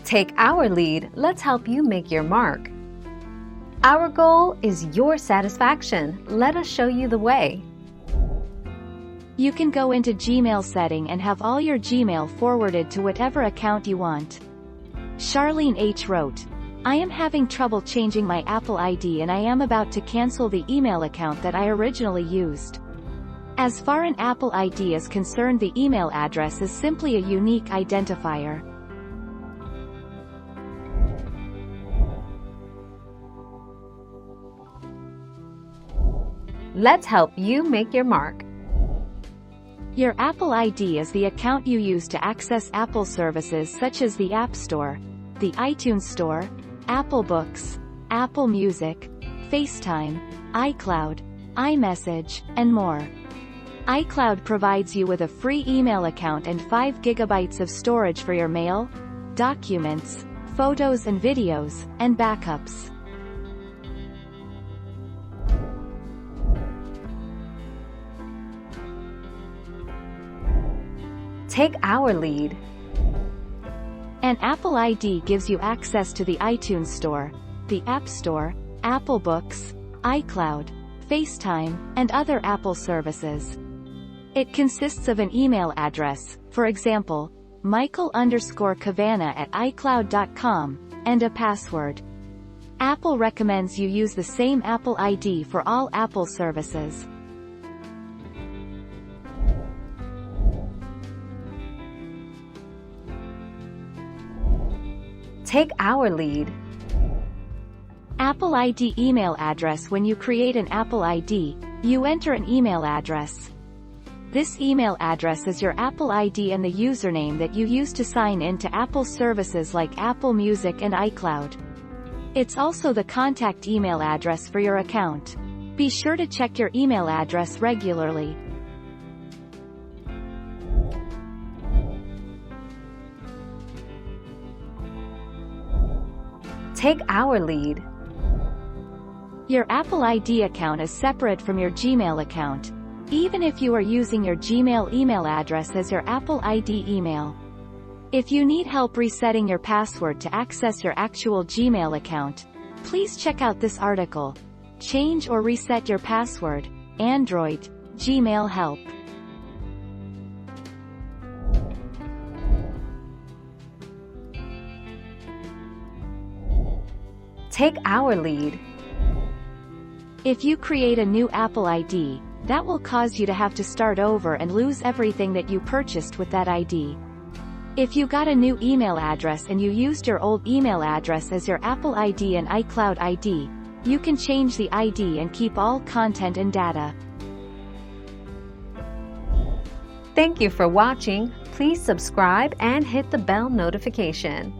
Take our lead, let's help you make your mark. Our goal is your satisfaction. Let us show you the way. You can go into Gmail setting and have all your Gmail forwarded to whatever account you want. Charlene H. wrote, I am having trouble changing my Apple ID and I am about to cancel the email account that I originally used. As far as an Apple ID is concerned, the email address is simply a unique identifier. Let's help you make your mark. Your Apple ID is the account you use to access Apple services such as the App Store, the iTunes Store, Apple Books, Apple Music, FaceTime, iCloud, iMessage, and more. iCloud provides you with a free email account and 5 GB of storage for your mail, documents, photos and videos, and backups. Take our lead. An Apple ID gives you access to the iTunes Store, the App Store, Apple Books, iCloud, FaceTime, and other Apple services. It consists of an email address, for example, michael_cavanagh@icloud.com, and a password. Apple recommends you use the same Apple ID for all Apple services. Take our lead. Apple ID email address. When you create an Apple ID, you enter an email address. This email address is your Apple ID and the username that you use to sign in to Apple services like Apple Music and iCloud. It's also the contact email address for your account. Be sure to check your email address regularly. Take our lead. Your Apple ID account is separate from your Gmail account, even if you are using your Gmail email address as your Apple ID email. If you need help resetting your password to access your actual Gmail account, please check out this article. Change or reset your password, Android, Gmail help. Take our lead. If you create a new Apple ID, that will cause you to have to start over and lose everything that you purchased with that ID. If you got a new email address and you used your old email address as your Apple ID and iCloud ID, you can change the ID and keep all content and data. Thank you for watching. Please subscribe and hit the bell notification.